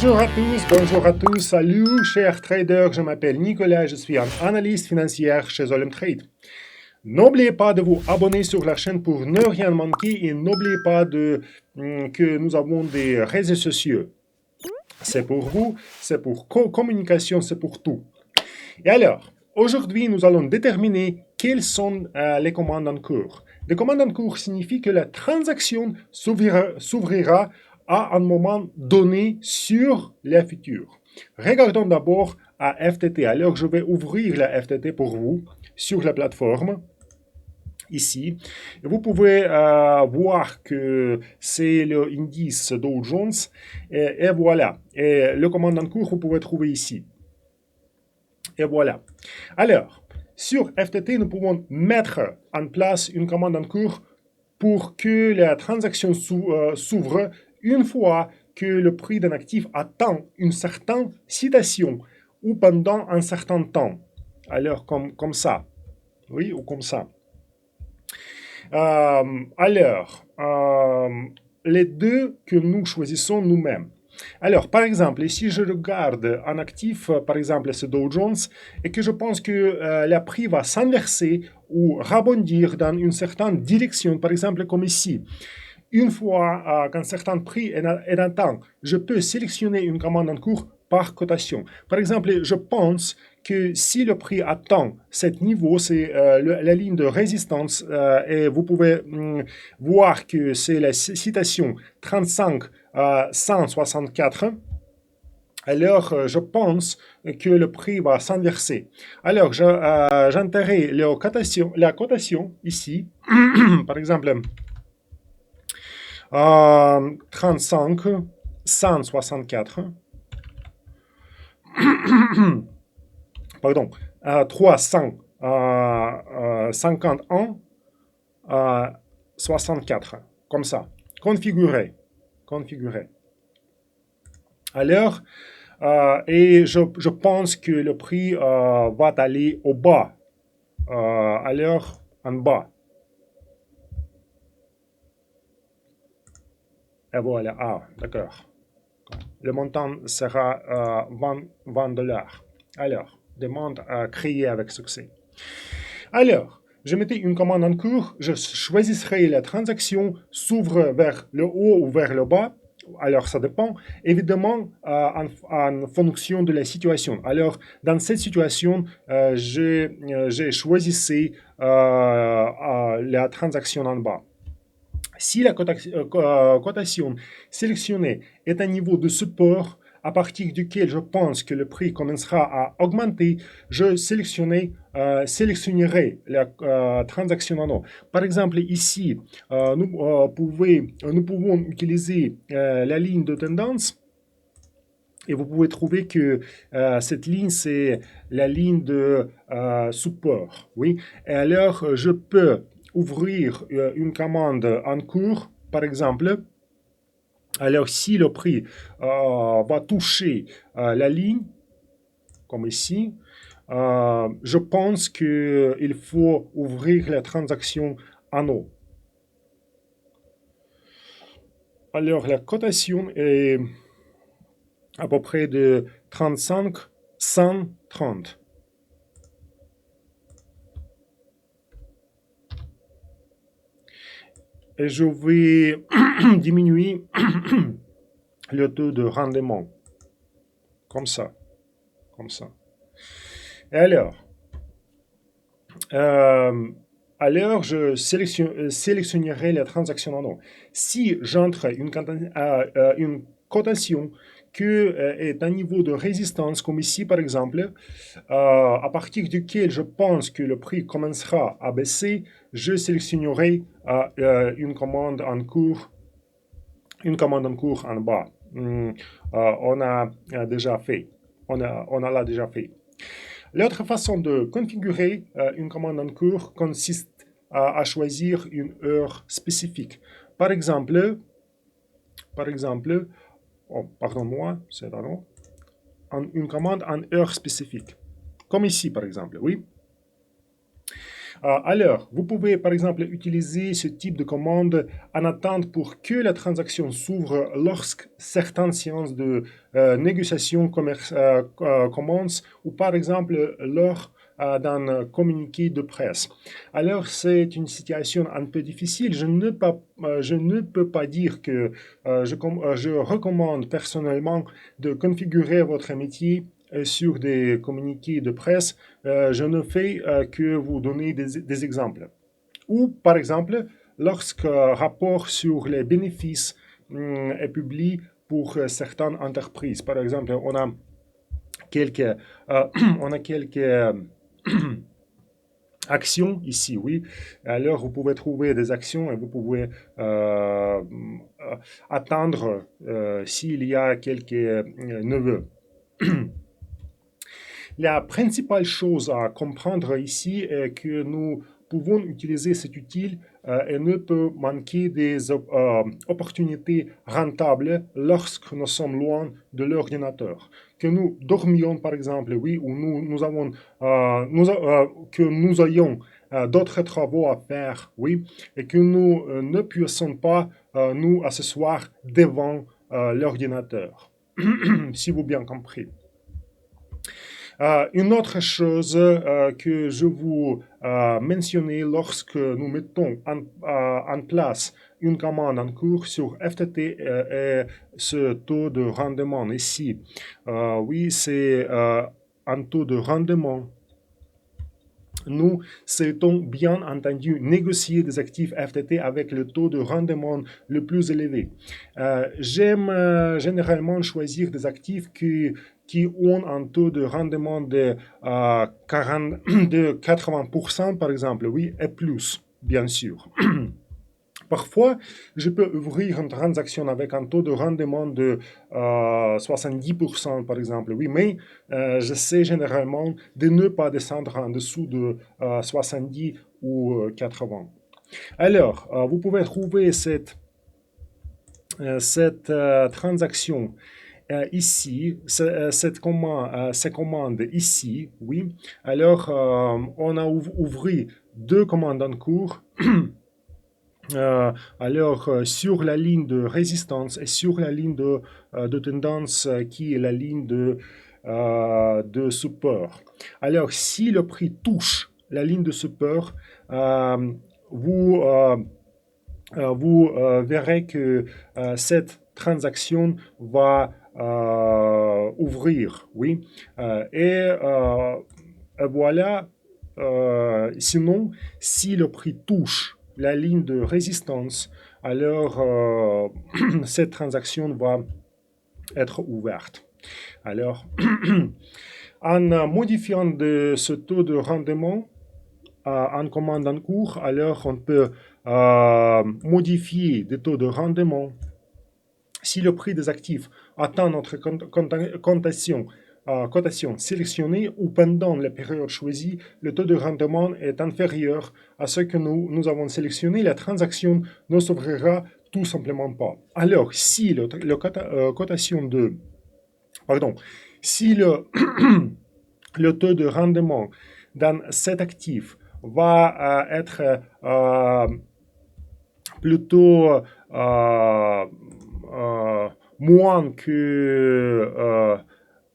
Bonjour à tous, salut chers traders, je m'appelle Nicolas, je suis un analyste financier chez Olem Trade. N'oubliez pas de vous abonner sur la chaîne pour ne rien manquer et n'oubliez pas que nous avons des réseaux sociaux. C'est pour vous, c'est pour communication, c'est pour tout. Et alors, aujourd'hui, nous allons déterminer quelles sont les commandes en cours. Les commandes en cours signifient que la transaction s'ouvrira à un moment donné sur les futurs. Regardons d'abord à FTT. Alors, je vais ouvrir la FTT pour vous sur la plateforme. Ici, vous pouvez voir que c'est l'indice Dow Jones et voilà. Et le commande en cours, vous pouvez trouver ici. Et voilà. Alors, sur FTT, nous pouvons mettre en place une commande en cours pour que la transaction s'ouvre une fois que le prix d'un actif atteint une certaine citation ou pendant un certain temps. Alors, comme ça. Oui, ou comme ça. Les deux que nous choisissons nous-mêmes. Alors, par exemple, si je regarde un actif, par exemple, ce Dow Jones, et que je pense que le prix va s'inverser ou rebondir dans une certaine direction, par exemple, comme ici, une fois qu'un certain prix est atteint, je peux sélectionner une commande en cours par cotation. Par exemple, je pense que si le prix atteint ce niveau, c'est la ligne de résistance, et vous pouvez voir que c'est la citation 35 164. Alors, je pense que le prix va s'inverser. Alors, j'enterrai la cotation ici, par exemple, 35 164. Pardon, 351 64, comme ça, configurer. Alors, et je pense que le prix va aller au bas, alors en bas. Et voilà, d'accord. Le montant sera 20 dollars. Alors, demande créée avec succès. Alors, je mettais une commande en cours, je choisirai la transaction s'ouvre vers le haut ou vers le bas. Alors, ça dépend, évidemment, en fonction de la situation. Alors, dans cette situation, j'ai choisi la transaction en bas. Si la cotation sélectionnée est un niveau de support à partir duquel je pense que le prix commencera à augmenter, je sélectionnerai la transaction en haut. Par exemple, ici, nous pouvons utiliser la ligne de tendance. Et vous pouvez trouver que cette ligne, c'est la ligne de support. Oui? Et alors, je peux ouvrir une commande en cours, par exemple. Alors, si le prix va toucher la ligne, comme ici, je pense qu'il faut ouvrir la transaction en haut. Alors, la cotation est à peu près de 35 130. Et je vais diminuer le taux de rendement. Comme ça. Et alors je sélectionnerai la transaction en haut. Si j'entre une cotation que est un niveau de résistance, comme ici par exemple, à partir duquel je pense que le prix commencera à baisser, je sélectionnerai une commande en cours en bas. On a déjà fait. On l'a déjà fait. L'autre façon de configurer une commande en cours consiste à choisir une heure spécifique. Par exemple, pardon-moi, c'est une commande en heure spécifique. Comme ici, par exemple, oui. Alors, vous pouvez par exemple utiliser ce type de commande en attente pour que la transaction s'ouvre lorsque certaines séances de négociation commencent ou par exemple lors d'un communiqué de presse. Alors, c'est une situation un peu difficile. Je ne peux pas dire que je recommande personnellement de configurer votre métier sur des communiqués de presse. Je ne fais que vous donner des exemples. Ou, par exemple, lorsqu'un rapport sur les bénéfices est publié pour certaines entreprises. Par exemple, quelques, on a quelques actions ici, oui. Alors, vous pouvez trouver des actions et vous pouvez attendre s'il y a quelques neveux. La principale chose à comprendre ici est que nous pouvons utiliser cet outil et ne peut manquer des opportunités rentables lorsque nous sommes loin de l'ordinateur. Que nous dormions par exemple, oui, ou que nous ayons d'autres travaux à faire, oui, et que nous ne puissions pas nous asseoir devant l'ordinateur, si vous bien compris. Une autre chose que je vous mentionner lorsque nous mettons en place une commande en cours sur FTT est ce taux de rendement ici. Oui, c'est un taux de rendement. Nous souhaitons bien entendu négocier des actifs FTT avec le taux de rendement le plus élevé. J'aime généralement choisir des actifs qui ont un taux de rendement de 80% par exemple, oui, et plus, bien sûr. Parfois, je peux ouvrir une transaction avec un taux de rendement de 70% par exemple, oui, mais j'essaie généralement de ne pas descendre en dessous de 70 ou 80. Alors, vous pouvez trouver cette transaction ici, ces commandes ici, oui. Alors, on a ouvert deux commandes en cours. Alors, sur la ligne de résistance et sur la ligne de tendance qui est la ligne de support. Alors, si le prix touche la ligne de support, vous verrez que cette transaction va ouvrir, oui. Et voilà, sinon, si le prix touche la ligne de résistance, alors cette transaction va être ouverte. Alors, en modifiant ce taux de rendement en commande en cours, alors on peut modifier des taux de rendement. Si le prix des actifs atteint notre cotation sélectionnée ou pendant la période choisie, le taux de rendement est inférieur à ce que nous avons sélectionné, la transaction ne s'ouvrira tout simplement pas. Alors, si si le taux de rendement dans cet actif va être plutôt moins que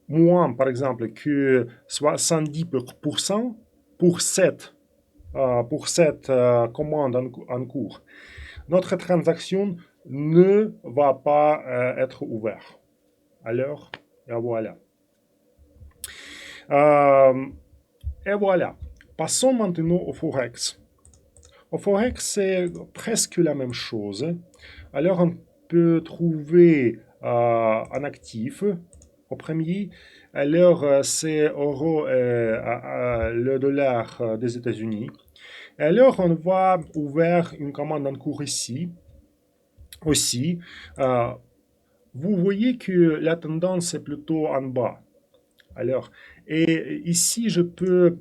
moins, par exemple, que 70% pour cette commande en cours. Notre transaction ne va pas être ouverte. Alors, et voilà. Et voilà. Passons maintenant au Forex. Au Forex, c'est presque la même chose. Alors, on peut trouver un actif au premier. Alors, c'est euro et le dollar des États-Unis. Alors, on va ouvrir une commande en cours ici. Aussi, vous voyez que la tendance est plutôt en bas. Alors, et ici, je peux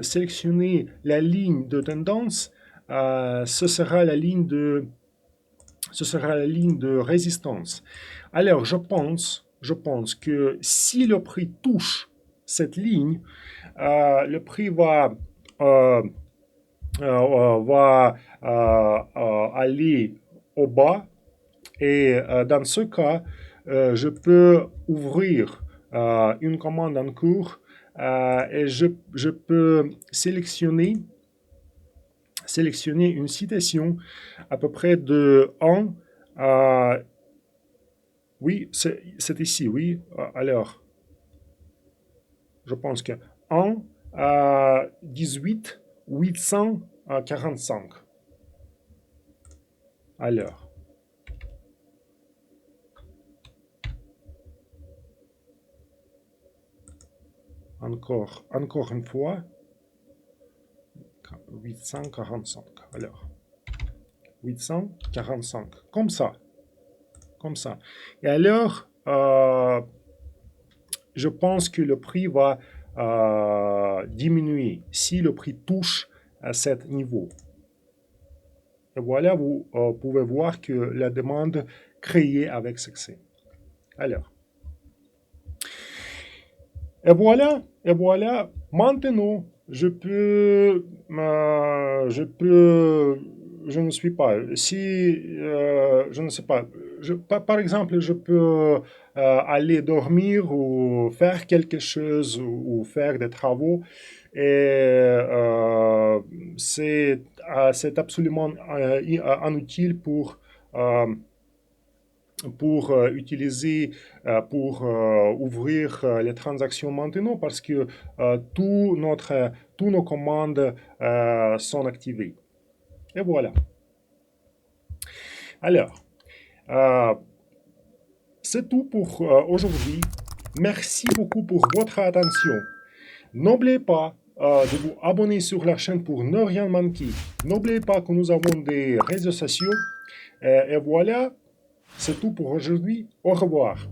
sélectionner la ligne de tendance. Ce sera la ligne de résistance. Alors, je pense que si le prix touche cette ligne, le prix va va aller au bas. Et dans ce cas, je peux ouvrir une commande en cours et je peux sélectionner une citation à peu près de 1 à... Oui, c'est ici, oui. Alors, je pense que 1 à 18 845. Alors, encore une fois, 845. Alors, 845. Comme ça. Comme ça. Et alors, je pense que le prix va diminuer si le prix touche à cet niveau. Et voilà, vous pouvez voir que la demande créée avec succès. Alors, et voilà, maintenant, je ne suis pas, si, je ne sais pas, par exemple, je peux aller dormir ou faire quelque chose ou faire des travaux et c'est absolument inutile pour utiliser, pour ouvrir les transactions maintenant parce que tous nos commandes sont activées. Et voilà. Alors, c'est tout pour aujourd'hui. Merci beaucoup pour votre attention. N'oubliez pas de vous abonner sur la chaîne pour ne rien manquer. N'oubliez pas que nous avons des réseaux sociaux. Et voilà, c'est tout pour aujourd'hui. Au revoir.